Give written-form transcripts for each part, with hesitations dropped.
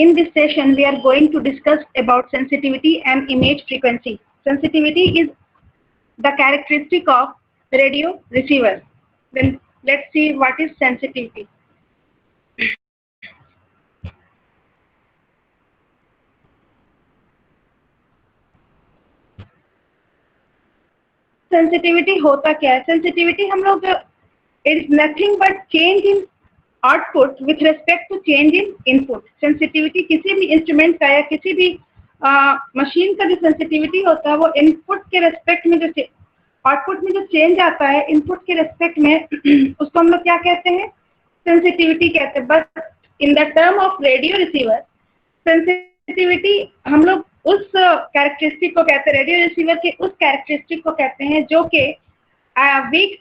In this session, we are going to discuss about sensitivity and image frequency. Sensitivity is the characteristic of radio receiver. Then let's see what is sensitivity. Sensitivity होता क्या है? Sensitivity हम लोग it is nothing but change in output with respect to change in input. Sensitivity किसी भी instrument का या किसी भी मशीन का जो सेंसिटिविटी होता है वो इनपुट के रेस्पेक्ट में जो आउटपुट में जो चेंज आता है इनपुट के रेस्पेक्ट में उसको हम लोग क्या कहते हैं? सेंसिटिविटी कहते हैं. But in the term of radio receiver sensitivity हम लोग उस कैरेक्टरिस्टिक को कहते हैं, रेडियो रिसीवर के उस कैरेक्टरिस्टिक को कहते हैं जो कि वीक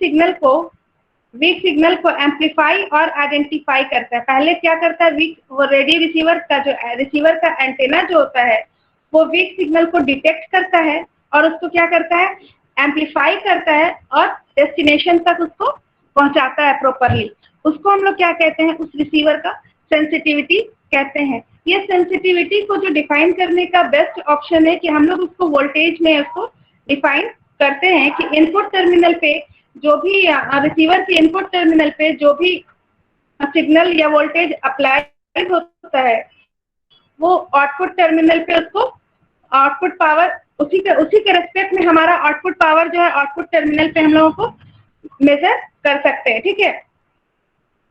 सिग्नल को एम्पलीफाई और आइडेंटिफाई करता है. पहले क्या करता है? वो रेडियो रिसीवर का एंटेना जो होता है वो वीक सिग्नल को डिटेक्ट करता है और उसको क्या करता है? एम्पलीफाई करता है और डेस्टिनेशन तक उसको पहुंचाता है प्रॉपरली. उसको हम लोग क्या कहते हैं? उस रिसीवर का सेंसिटिविटी कहते हैं. ये सेंसिटिविटी को जो डिफाइन करने का बेस्ट ऑप्शन है कि हम लोग उसको वोल्टेज में उसको डिफाइन करते हैं कि इनपुट टर्मिनल पे जो भी रिसीवर के इनपुट टर्मिनल पे जो भी सिग्नल या वोल्टेज अप्लाई होता है वो आउटपुट टर्मिनल पे उसको आउटपुट पावर उसी के रेस्पेक्ट में हमारा आउटपुट पावर जो है आउटपुट टर्मिनल पे हम लोगों को मेजर कर सकते हैं. ठीक है,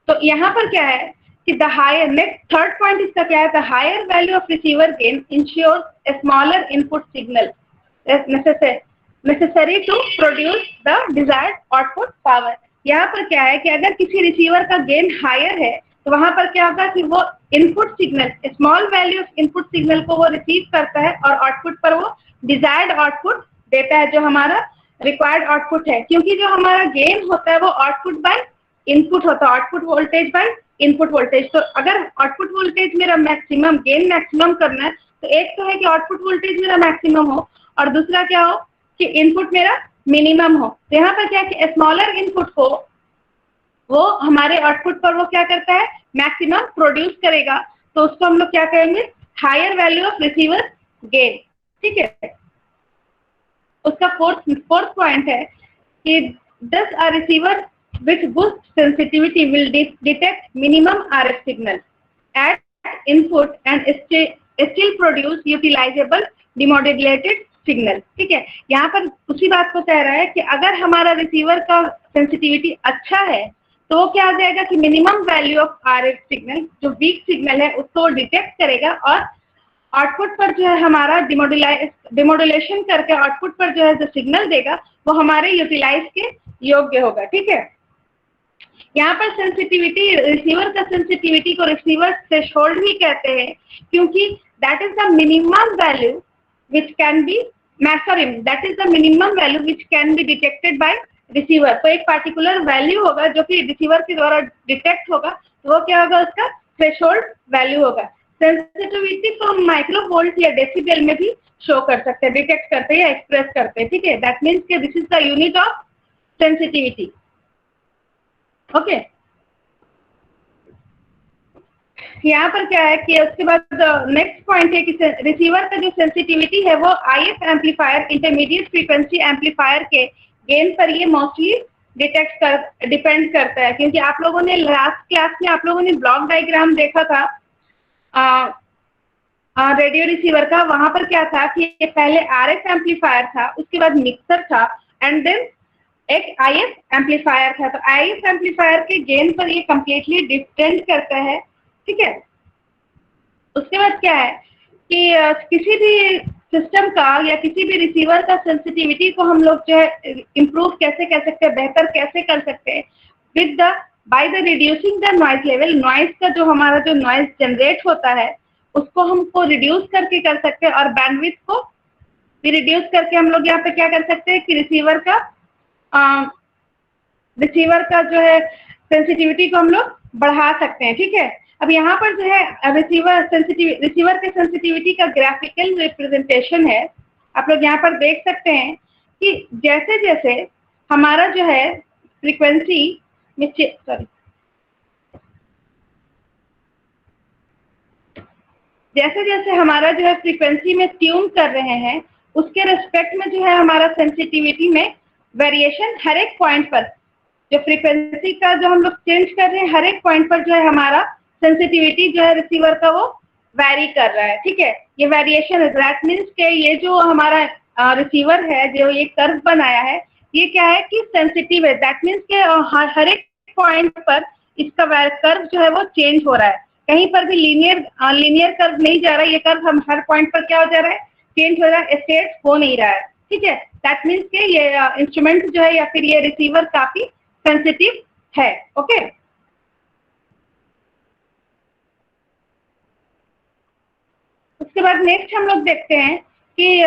तो यहाँ पर क्या है कि the higher next third point इसका क्या है? The higher value of receiver gain ensures a smaller input signal necessary to produce the desired output power. यहाँ पर क्या है कि अगर किसी रिसीवर का गेन हायर है तो वहां पर क्या होगा कि वो input signal small value of input signal को वो रिसीव करता है और आउटपुट पर वो डिजायर्ड आउटपुट देता है जो हमारा रिक्वायर्ड आउटपुट है. क्योंकि जो हमारा गेन होता है वो आउटपुट बाय इनपुट होता है, output voltage by input voltage. तो अगर आउटपुट वोल्टेज मेरा मैक्सिमम गेन मैक्सिमम करना है तो एक तो है कि आउटपुट वोल्टेज मेरा मैक्सिमम हो और दूसरा क्या हो कि इनपुट मेरा मिनिमम हो. तो यहाँ पर क्या है कि स्मॉलर इनपुट को वो हमारे आउटपुट पर वो क्या करता है? मैक्सिमम प्रोड्यूस करेगा. तो उसको हम लोग क्या कहेंगे? Higher value of receiver gain. ठीक है, उसका फोर्थ पॉइंट है कि thus a receiver which boost sensitivity will detect minimum RF signal at input and still produce utilizable demodulated signal. ठीक है, यहाँ पर उसी बात को कह रहा है कि अगर हमारा रिसीवर का सेंसिटिविटी अच्छा है तो वो क्या आ जाएगा कि minimum value of RF signal जो वीक सिग्नल है उसको डिटेक्ट करेगा और आउटपुट पर जो है हमारा डिमोडुलेशन करके आउटपुट पर जो है जो सिग्नल देगा वो हमारे यूटिलाइज के योग्य होगा. ठीक है, यहाँ पर सेंसिटिविटी रिसीवर का सेंसिटिविटी को रिसीवर थ्रेशोल्ड भी कहते हैं क्योंकि that is the minimum value which can be detected bye receiver. तो एक पार्टिकुलर वैल्यू होगा जो कि रिसीवर के द्वारा डिटेक्ट होगा तो वो क्या होगा? उसका थ्रेशोल्ड वैल्यू होगा. सेंसिटिविटी को माइक्रोवोल्ट या डेसिबल में भी शो कर सकते हैं, डिटेक्ट करते हैं या एक्सप्रेस करते हैं. ठीक है, दैट मीन्स कि this is the unit of sensitivity. Okay, यहाँ पर क्या है कि उसके बाद नेक्स्ट पॉइंट है कि रिसीवर का जो सेंसिटिविटी है वो IF amplifier intermediate frequency amplifier के गेन पर ये मोस्टली डिपेंड करता है. क्योंकि आप लोगों ने लास्ट क्लास में आप लोगों ने ब्लॉक डायग्राम देखा था रेडियो रिसीवर का. वहां पर क्या था कि पहले RF एम्पलीफायर था, उसके बाद मिक्सर था एंड देन एक IF एम्पलीफायर था. तो IF एम्पलीफायर के गेन पर ये कंप्लीटली डिपेंड करता है. ठीक है, उसके बाद क्या है कि किसी भी सिस्टम का या किसी भी रिसीवर का सेंसिटिविटी को हम लोग जो है इम्प्रूव कैसे कर सकते हैं, बेहतर कैसे कर सकते हैं by the reducing the noise level. Noise का जो हमारा जो नॉइज जनरेट होता है उसको हमको रिड्यूस करके कर सकते हैं और बैंडविड्थ को भी रिड्यूस करके हम लोग यहाँ पे क्या कर सकते हैं कि रिसीवर का जो है सेंसिटिविटी को हम लोग बढ़ा सकते हैं. ठीक है, अब यहाँ पर जो है रिसीवर के सेंसिटिविटी का ग्राफिकल रिप्रेजेंटेशन है. आप लोग यहाँ पर देख सकते हैं कि जैसे जैसे हमारा जो है फ्रीक्वेंसी में जैसे जैसे हमारा जो है फ्रीक्वेंसी में ट्यून कर रहे हैं, उसके रिस्पेक्ट में जो है हमारा सेंसिटिविटी में वेरिएशन हर एक पॉइंट पर, जो फ्रीक्वेंसी का जो हम लोग चेंज कर रहे हैं, हर एक पॉइंट पर जो है हमारा सेंसिटिविटी जो है रिसीवर का वो वैरी कर रहा है, ठीक है। ये वेरिएशन है, दैट मीन्स के ये जो हमारा रिसीवर है, जो ये कर्व बनाया है, ये क्या है कि सेंसिटिव है। दैट मीन्स के हर एक पॉइंट पर इसका कर्व जो है वो चेंज हो रहा है, कहीं पर भी लीनियर कर्व नहीं जा रहा है। ये कर्व हम हर पॉइंट पर क्या हो जा रहा है, चेंज हो रहा है, स्टेट हो नहीं रहा है, ठीक है। दैट मीन्स के ये इंस्ट्रूमेंट जो है या फिर ये रिसीवर काफी सेंसिटिव है, ओके। उसके बाद नेक्स्ट हम लोग देखते हैं कि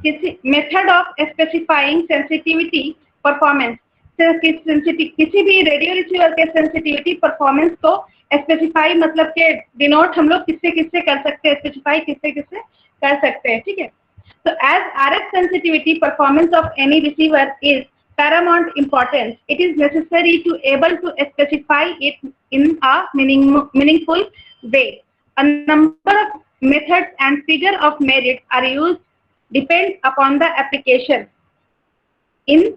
किसी method of specifying sensitivity performance, किसी भी रेडियो रिसीवर के सेंसिटिविटी परफॉर्मेंस को स्पेसिफाई मतलब के डिनोट हम लोग किससे किससे कर सकते हैं, स्पेसिफाई किससे किससे कर सकते हैं, ठीक है। So as RF sensitivity performance of any receiver is paramount importance, it is necessary to able to specify it in a meaningful way. A number of methods and figure of merit are used depend upon the application in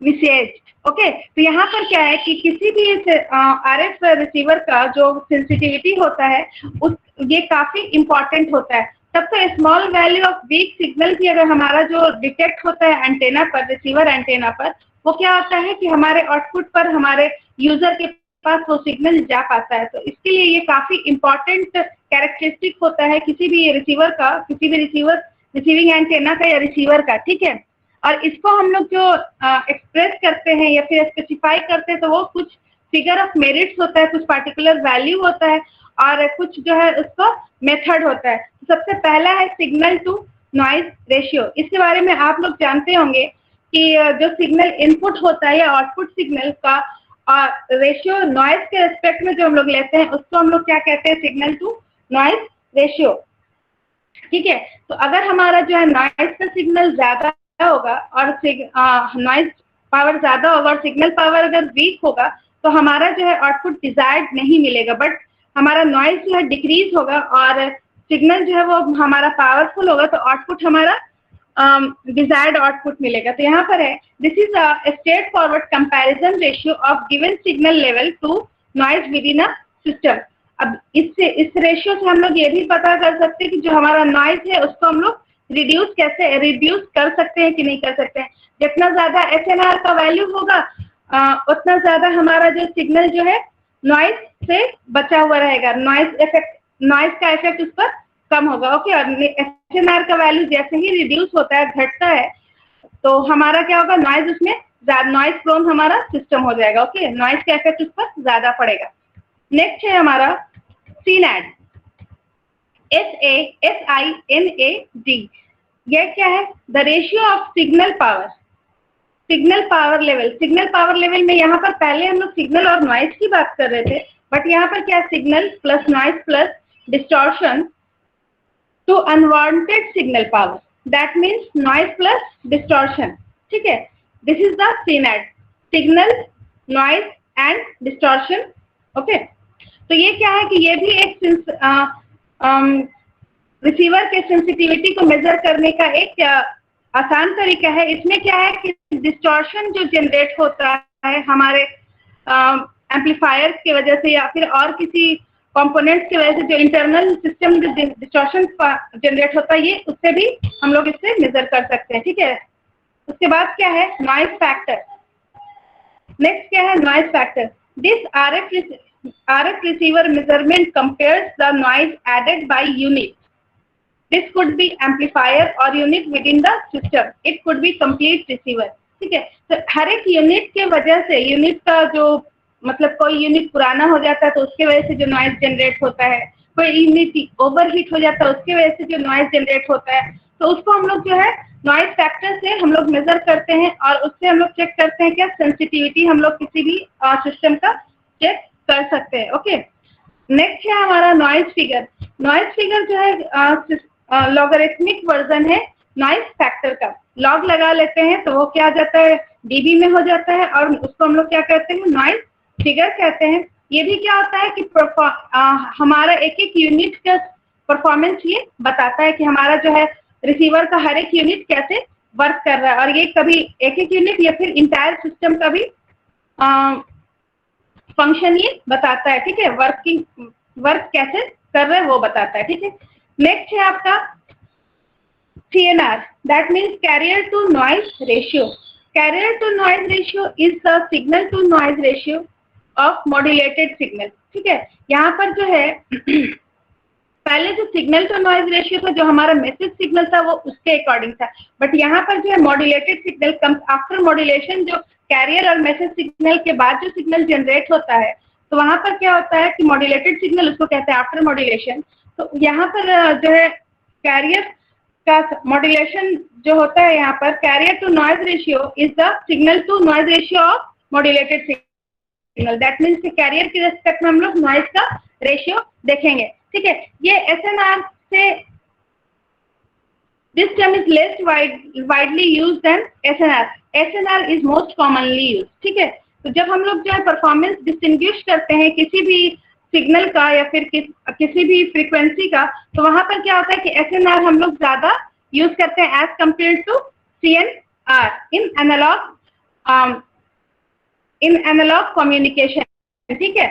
विशेष, okay. तो यहाँ पर क्या है कि किसी भी RF receiver का जो सेंसिटिविटी होता है उस ये काफी इंपॉर्टेंट होता है। तब तो small value of weak signal भी अगर हमारा जो डिटेक्ट होता है एंटेना पर, रिसीवर एंटेना पर, वो क्या होता है कि हमारे आउटपुट पर हमारे यूजर के पास वो सिग्नल जा पाता है। तो इसके लिए ये काफी इंपॉर्टेंट कैरेक्टरिस्टिक होता है किसी भी रिसीवर का, किसी भी रिसीविंग एंटेना का या रिसीवर का, ठीक है। और इसको हम लोग जो एक्सप्रेस करते हैं या फिर स्पेसिफाई करते हैं, तो वो कुछ फिगर ऑफ मेरिट्स होता है, कुछ पार्टिकुलर वैल्यू होता है और कुछ जो है उसका मेथड होता है। सबसे पहला है सिग्नल टू नॉइज रेशियो। इसके बारे में आप लोग जानते होंगे कि जो सिग्नल इनपुट होता है या आउटपुट सिग्नल का रेशियो नॉइज के रिस्पेक्ट में जो हम लोग लेते हैं, उसको हम लोग क्या कहते हैं, सिग्नल टू नॉइज रेशियो, ठीक है। तो अगर हमारा जो है नॉइज का सिग्नल ज्यादा होगा और नॉइज पावर ज्यादा होगा और सिग्नल पावर अगर वीक होगा, तो हमारा जो है आउटपुट डिजायर्ड नहीं मिलेगा, बट हमारा नॉइज जो है डिक्रीज होगा और सिग्नल जो है वो हमारा पावरफुल होगा, तो आउटपुट हमारा डिजायर्ड आउटपुट मिलेगा। तो यहाँ पर है, this is a straightforward comparison ratio of given signal level to noise within a system. अब इस रेशियो से हम लोग ये भी पता कर सकते हैं कि जो हमारा नॉइज है उसको हम लोग रिड्यूस कर सकते हैं कि नहीं कर सकते हैं। जितना ज्यादा SNR का वैल्यू होगा उतना ज्यादा हमारा जो सिग्नल जो है नॉइज से बचा हुआ रहेगा, नॉइज का इफेक्ट उस पर कम होगा, ओके। और SNR का वैल्यू जैसे ही रिड्यूस होता है, घटता है, तो हमारा क्या होगा, नॉइज उसमें नॉइज प्रोन हमारा सिस्टम हो जाएगा, ओके। नॉइज का इफेक्ट उस पर ज्यादा पड़ेगा। नेक्स्ट है हमारा CNAD, SINAD। यह क्या है, the ratio of signal power level में यहाँ पर पहले हम लोग सिग्नल और नॉइज की बात कर रहे थे, बट यहाँ पर क्या, signal plus noise plus distortion to unwanted signal power, that means noise plus distortion, ठीक है। This is the CNAD, signal noise and distortion, okay. तो ये क्या है कि ये भी एक रिसीवर के सेंसिटिविटी को मेजर करने का एक आसान तरीका है। इसमें क्या है कि डिस्टॉर्शन जो जनरेट होता है हमारे एम्पलीफायर की वजह से या फिर और किसी कंपोनेंट्स की वजह से, जो इंटरनल सिस्टम जो डिस्टॉर्शन जनरेट होता है, ये उससे भी हम लोग इससे मेजर कर सकते हैं, ठीक है। उसके बाद क्या है, नॉइज फैक्टर। नेक्स्ट क्या है, noise factor. This RF receiver measurement compares the noise added by unit. This could be amplifier or unit within the system. It could be complete receiver. ठीक है। तो हर एक यूनिट के वजह से, यूनिट का जो मतलब कोई यूनिट पुराना हो जाता है तो उसके वजह से जो नॉइज जनरेट होता है, कोई यूनिट ओवरहीट हो जाता है उसके वजह से जो नॉइज जनरेट होता है, तो उसको हम लोग जो है नॉइज फैक्टर से हम लोग मेजर करते हैं और उससे हम लोग चेक करते हैं क्या सेंसिटिविटी हम लोग किसी भी सिस्टम का चेक कर सकते हैं, ओके। नेक्स्ट है हमारा नॉइज फिगर। नॉइज फिगर जो है लॉगरिथमिक वर्जन है नॉइज फैक्टर का। लॉग लगा लेते हैं तो वो क्या आ जाता है, dB में हो जाता है और उसको हम लोग क्या कहते हैं, नॉइज फिगर कहते हैं। ये भी क्या होता है कि हमारा एक एक यूनिट का परफॉर्मेंस ये बताता है कि हमारा जो है रिसीवर का हर एक यूनिट कैसे वर्क कर रहा है, और ये कभी एक एक यूनिट या फिर इंटायर सिस्टम का भी फंक्शन ये बताता है, ठीक है, वर्क कैसे कर रहे हैं वो बताता है, ठीक है। नेक्स्ट है आपका CNR, that means carrier to noise ratio. Carrier to noise ratio is the signal to noise ratio of modulated signal, ठीक है। यहाँ पर जो है पहले जो सिग्नल टू नॉइज रेशियो था, जो हमारा मैसेज सिग्नल था, वो उसके अकॉर्डिंग था, बट यहाँ पर जो है modulated signal comes after modulation. जो कैरियर और मैसेज सिग्नल के बाद जो सिग्नल जनरेट होता है, तो वहां पर क्या होता है कि मॉड्यूलेटेड सिग्नल उसको कहते हैं आफ्टर मॉड्यूलेशन। तो यहाँ पर जो है कैरियर का मॉड्यूलेशन जो होता है, यहाँ पर carrier to noise ratio is the signal to noise ratio of modulated signal. That means carrier के रेस्पेक्ट में हम लोग नॉइज का रेशियो देखेंगे, ठीक है। ये SNR से this term is less widely used than SNR. SNR is most commonly used, ठीक है। तो जब हम लोग जो है परफॉर्मेंस डिस्टिंग्विश करते हैं किसी भी सिग्नल का या फिर किसी भी फ्रीक्वेंसी का, तो वहां पर क्या होता है कि SNR हम लोग ज्यादा यूज करते हैं as compare to CNR in analog communication, ठीक है।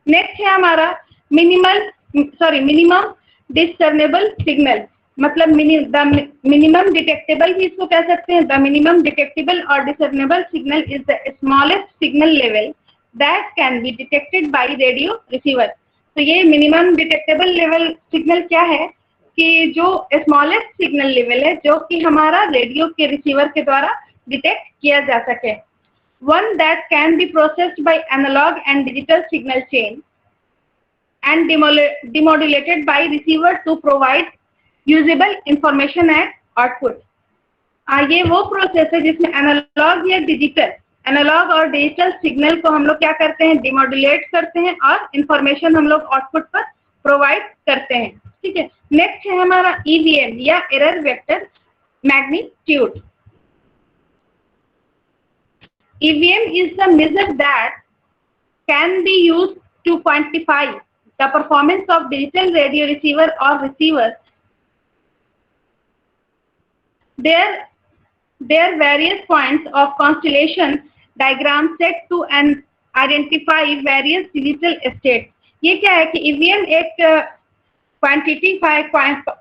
नेक्स्ट है हमारा मिनिमम डिसर्नेबल सिग्नल, मतलब मिनिमम डिटेक्टेबल भी इसको कह सकते हैं। द मिनिमम डिटेक्टेबल और discernible signal is the smallest signal level that can be detected by radio receiver. तो ये मिनिमम डिटेक्टेबल लेवल सिग्नल क्या है कि जो स्मॉलेस्ट सिग्नल लेवल है जो कि हमारा रेडियो के रिसीवर के द्वारा डिटेक्ट किया जा सके। One that can be processed by analog and digital signal chain and demodulated by receiver to provide usable information at output. ये वो प्रोसेस है जिसमें एनालॉग और डिजिटल सिग्नल को हम लोग क्या करते हैं, डिमोडुलेट करते हैं और इंफॉर्मेशन हम लोग आउटपुट पर प्रोवाइड करते हैं, ठीक है। नेक्स्ट है हमारा EVM या error vector magnitude. EVM is the measure that can be used to quantify the performance of digital radio receiver or receivers. Their various points of constellation diagram set to identify various digital states. ये क्या है कि EVM एक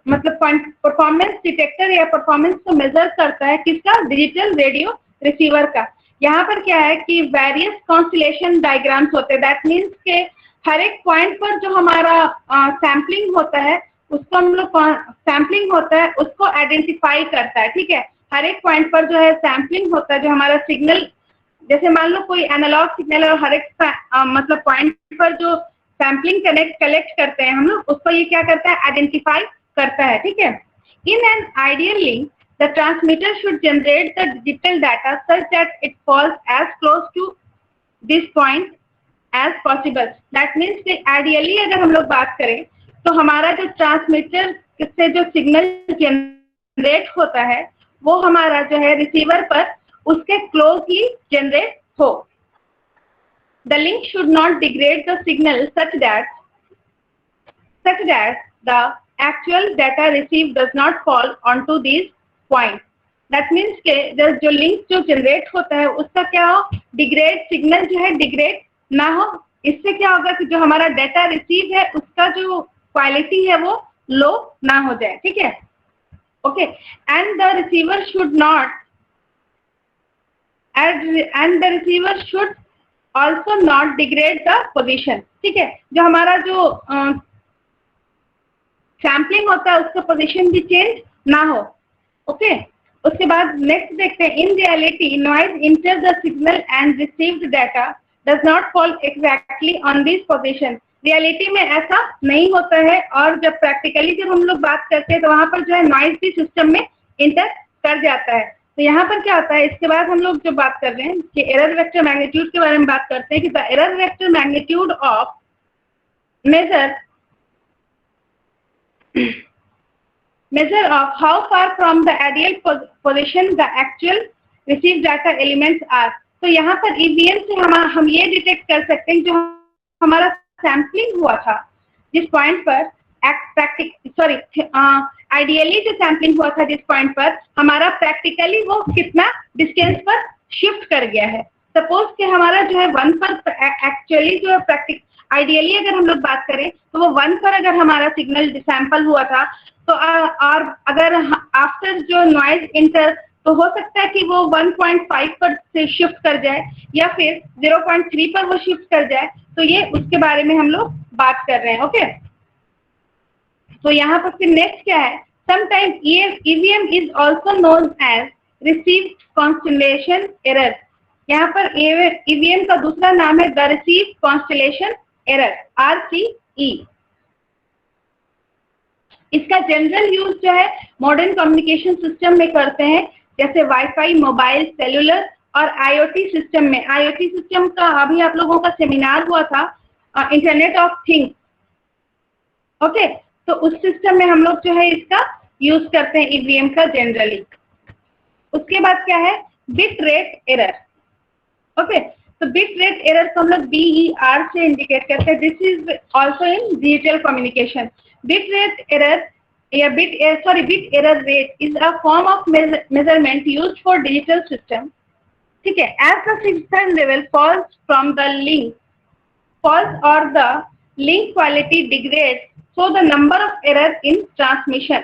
मतलब performance detector या performance को major करता है किसका, डिजिटल रेडियो रिसीवर का। यहाँ पर क्या है कि वेरियस कॉन्स्टेलेशन डायग्राम्स होते हैं, दैट मीन्स के हर एक पॉइंट पर जो हमारा सैम्पलिंग होता है उसको हम लोग सैम्पलिंग होता है उसको आइडेंटिफाई करता है, ठीक है। हर एक पॉइंट पर जो है सैम्पलिंग होता है, जो हमारा सिग्नल, जैसे मान लो कोई एनालॉग सिग्नल है और हर एक मतलब पॉइंट पर जो सैम्पलिंग कलेक्ट करते हैं हम लोग, उसको ये क्या करता है, आइडेंटिफाई करता है, ठीक है। In an ideal link the transmitter should generate the digital data such that it falls as close to this point as possible. That means कि ideally अगर हम लोग बात करें तो हमारा जो ट्रांसमीटर से जो सिग्नल जनरेट होता है वो हमारा जो है रिसीवर पर उसके क्लोजली जनरेट हो। The link should not degrade the signal such that the actual data received does not fall onto these point. That means के जो लिंक जो जनरेट होता है उसका क्या हो, डिग्रेड, सिग्नल जो है डिग्रेड ना हो। इससे क्या होगा कि जो हमारा डाटा रिसीव है उसका जो क्वालिटी है वो लो ना हो जाए, ठीक है। Okay, and the receiver should also not degrade the position, ठीक है। जो हमारा जो सैम्पलिंग होता है उसका पोजिशन भी चेंज ना हो। ओके, उसके बाद नेक्स्ट देखते हैं, in reality noise enter the signal and received data does not fall exactly on this position. Reality में ऐसा नहीं होता है, और जब प्रैक्टिकली जब हम लोग बात करते हैं तो वहां पर जो है नॉइज भी सिस्टम में इंटर कर जाता है। तो यहाँ पर क्या होता है, इसके बाद हम लोग जो बात कर रहे हैं कि एरर वेक्टर मैग्नीट्यूड के बारे में बात करते हैं कि the error vector magnitude of measure of how far from the ideal position the actual received data elements are. तो यहाँ पर EVM से हम ये डिटेक्ट कर सकते हैं जो हमारा सैम्पलिंग हुआ था जिस पॉइंट पर आइडियली जो सैम्पलिंग हुआ था जिस पॉइंट पर, हमारा प्रैक्टिकली वो कितना डिस्टेंस पर शिफ्ट कर गया है। सपोज कि हमारा जो है 1 पर एक्चुअली जो है आइडियली अगर हम लोग बात करें तो वो 1 पर अगर हमारा सिग्नल सैंपल हुआ था, तो और अगर आफ्टर जो नॉइज इंटर, तो हो सकता है कि वो 1.5 पर से शिफ्ट कर जाए या फिर 0.3 पर वो शिफ्ट कर जाए। तो ये उसके बारे में हम लोग बात कर रहे हैं। ओके, तो यहाँ पर फिर नेक्स्ट क्या है, sometime EVM is also known as receive constellation error. यहाँ पर ईवीएम का दूसरा नाम है the receive constellation error, RCE। इसका जनरल यूज जो है मॉडर्न कम्युनिकेशन सिस्टम में करते हैं, जैसे वाईफाई, मोबाइल, सेलुलर और आईओटी सिस्टम में। आईओटी सिस्टम का अभी आप लोगों का सेमिनार हुआ था, इंटरनेट ऑफ थिंग्स। ओके, तो उस सिस्टम में हम लोग जो है इसका यूज करते हैं ईवीएम का जनरली। उसके बाद क्या है, बिट रेट एरर। ओके, तो बिट रेट एरर को हम लोग BER से इंडिकेट करते हैं। This is also in digital communication. Bit rate error या bit error rate is a form of measurement used for digital system. ठीक है, as the signal level falls from the link falls or the link quality degrades, so the number of error in transmission,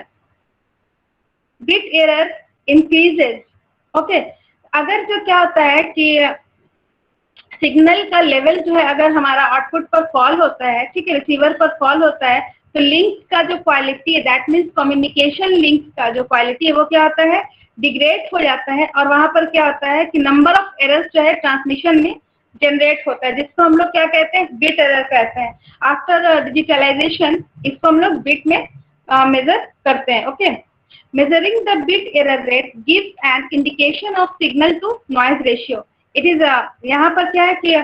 bit error increases. Okay, अगर जो क्या होता है कि signal का level जो है अगर हमारा आउटपुट पर फॉल होता है, ठीक है, रिसीवर पर फॉल होता है, तो लिंक का जो क्वालिटी है, दैट मीन्स कम्युनिकेशन लिंक का जो क्वालिटी है वो क्या होता है, डिग्रेड हो जाता है। और वहां पर क्या होता है कि नंबर ऑफ एरर्स जो है ट्रांसमिशन में जनरेट होता है, जिसको हम लोग क्या कहते हैं, बिट एरर कहते हैं। आफ्टर डिजिटलाइजेशन इसको हम लोग बिट में मेजर करते हैं। Okay, measuring the bit error rate gives an indication of signal to noise ratio. It is यहाँ पर क्या है कि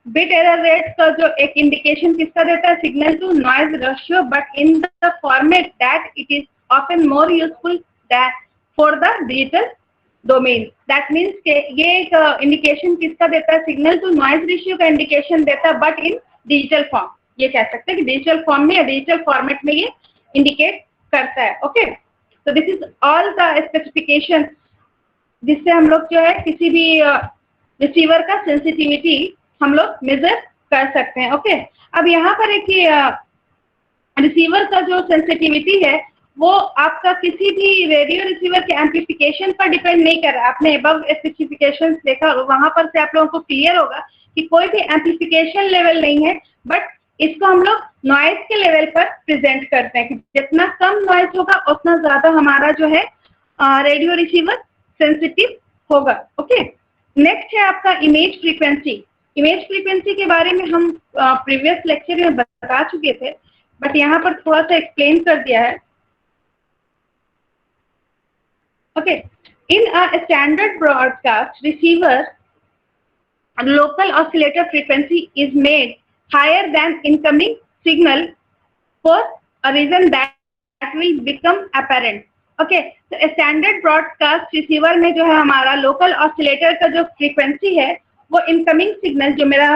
बिट एरर रेट का जो एक इंडिकेशन किसका देता है, signal to noise ratio, but in the format that it is often more useful for the digital domain. That means के ये एक इंडिकेशन किसका देता है, सिग्नल टू नॉइज रेशियो का इंडिकेशन देता है, बट इन डिजिटल फॉर्म। ये कह सकते हैं कि डिजिटल फॉर्म में या डिजिटल फॉर्मेट में ये इंडिकेट करता है। ओके, तो this is all the specification जिससे हम लोग जो है किसी भी रिसीवर का सेंसिटिविटी हम लोग मेजर कर सकते हैं। ओके, अब यहाँ पर एक रिसीवर का जो सेंसिटिविटी है वो आपका किसी भी रेडियो रिसीवर के एम्पलीफिकेशन पर डिपेंड नहीं कर रहा। आपने अबव स्पेसिफिकेशंस देखा, वहां पर से आप लोगों को क्लियर होगा कि कोई भी एम्पलीफिकेशन लेवल नहीं है, बट इसको हम लोग नॉइज के लेवल पर प्रेजेंट करते हैं कि जितना कम नॉइज होगा उतना ज्यादा हमारा जो है रेडियो रिसीवर सेंसिटिव होगा। ओके, नेक्स्ट है आपका इमेज फ्रीक्वेंसी। इमेज फ्रीक्वेंसी के बारे में हम प्रीवियस लेक्चर में बता चुके थे, बट यहाँ पर थोड़ा सा एक्सप्लेन कर दिया है। Okay, in a standard broadcast receiver, local oscillator frequency is made higher than incoming signal for a reason that will become apparent. Okay, तो standard broadcast receiver में जो है हमारा local oscillator का जो frequency है वो incoming signal जो मेरा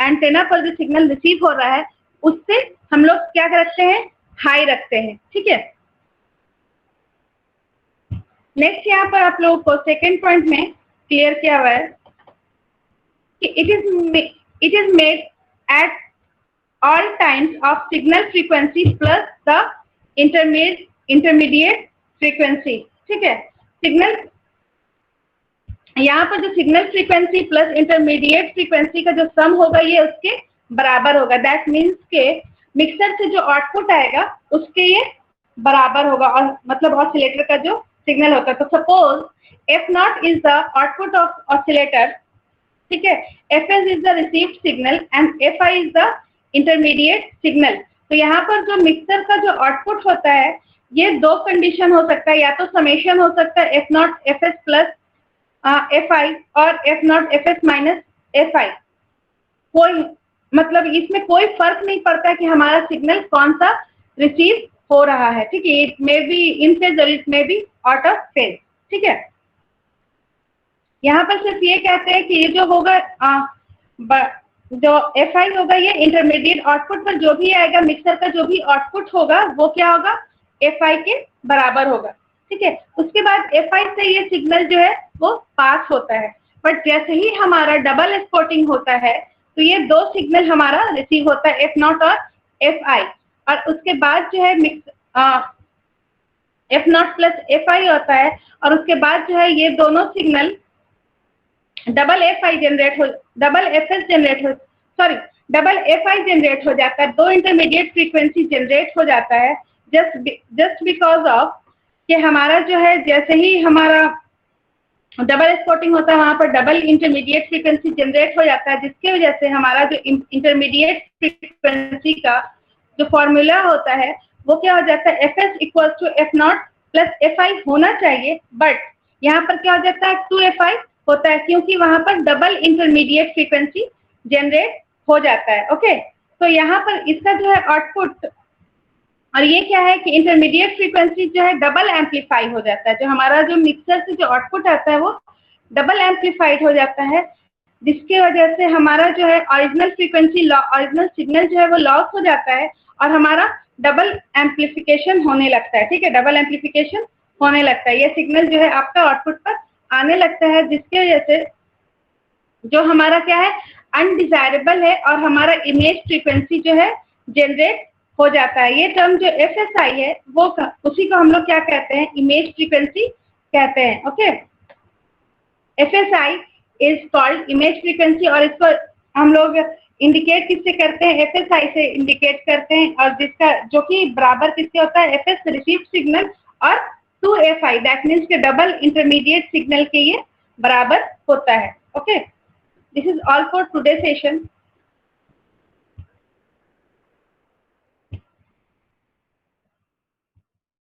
एंटेना पर जो सिग्नल रिसीव हो रहा है उससे हम लोग क्या रखते हैं, हाई रखते हैं। ठीक है, नेक्स्ट यहाँ पर आप लोगों को सेकेंड पॉइंट में क्लियर किया हुआ है कि it is made at all times of signal frequency plus the intermediate frequency. ठीक है, सिग्नल यहाँ पर जो signal frequency plus intermediate frequency का जो सम होगा ये उसके बराबर होगा। दैट मीन्स के मिक्सर से जो आउटपुट आएगा उसके ये बराबर होगा, और मतलब ऑसिलेटर का जो सिग्नल होता है। तो suppose F0 is the output of oscillator, ठीक है, Fs is the received signal and Fi is the intermediate signal. तो यहाँ पर जो मिक्सर का जो आउटपुट होता है ये दो कंडीशन हो सकता है, या तो समेशन हो सकता है F0 Fs प्लस Fi और F0 Fs माइनस Fi। कोई मतलब इसमें कोई फर्क नहीं पड़ता कि हमारा सिग्नल कौन सा रिसीव हो रहा है। ठीक है, it may be in phase और it may be out of phase. ठीक है, यहाँ पर सिर्फ ये कहते हैं कि ये जो होगा जो FI होगा ये इंटरमीडिएट आउटपुट पर जो भी आएगा, मिक्सर का जो भी आउटपुट होगा वो क्या होगा, FI के बराबर होगा, ठीक है। उसके बाद FI से ये सिग्नल जो है वो पास होता है, बट जैसे ही हमारा डबल स्पॉटिंग होता है तो ये दो सिग्नल हमारा रिसीव होता है, F0 और FI, और उसके बाद जो है F0 प्लस FI होता है, और उसके बाद जो है ये दोनों सिग्नल डबल FI जनरेट हो, डबल FS जनरेट हो, सॉरी डबल FI जनरेट हो जाता है, दो इंटरमीडिएट फ्रीक्वेंसी जनरेट हो जाता है, जस्ट बिकॉज ऑफ कि हमारा जो है जैसे ही हमारा डबल स्पॉटिंग होता है वहां पर डबल इंटरमीडिएट फ्रीक्वेंसी जनरेट हो जाता है, जिसके वजह से हमारा जो इंटरमीडिएट फ्रीक्वेंसी का जो फॉर्मूला होता है वो क्या हो जाता है, FS equals to F0 plus FI होना चाहिए, बट यहाँ पर क्या हो जाता है 2FI होता है, क्योंकि वहां पर डबल इंटरमीडिएट फ्रीक्वेंसी जनरेट हो जाता है। ओके, तो यहाँ पर इसका जो है आउटपुट, और ये क्या है कि इंटरमीडिएट फ्रीक्वेंसी जो है डबल एम्पलीफाई हो जाता है, जो हमारा जो मिक्सर से जो आउटपुट आता है वो डबल एम्पलीफाइड हो जाता है, जिसके वजह से हमारा जो है ओरिजिनल फ्रीक्वेंसी, ओरिजिनल सिग्नल जो है वो लॉस हो जाता है और हमारा डबल एम्पलीफिकेशन होने लगता है, ठीक है, डबल एम्पलीफिकेशन होने लगता है, ये सिग्नल जो है आपका आउटपुट पर आने लगता है, जिसके वजह से जो हमारा क्या है अनडिजायरेबल है और हमारा इमेज फ्रीक्वेंसी जो है जनरेट हो जाता है। ये टर्म जो FSI है वो उसी को हम लोग क्या कहते हैं, इमेज फ्रीक्वेंसी कहते हैं। Okay, FSI is called image frequency, और इसको हम लोग इंडिकेट किससे करते हैं, FSI से इंडिकेट करते हैं, और जिसका जो कि बराबर किससे होता है, FS रिसीव्ड सिग्नल और 2FI दैट मीन्स के डबल इंटरमीडिएट सिग्नल के ये बराबर होता है। Okay, this is all for today session.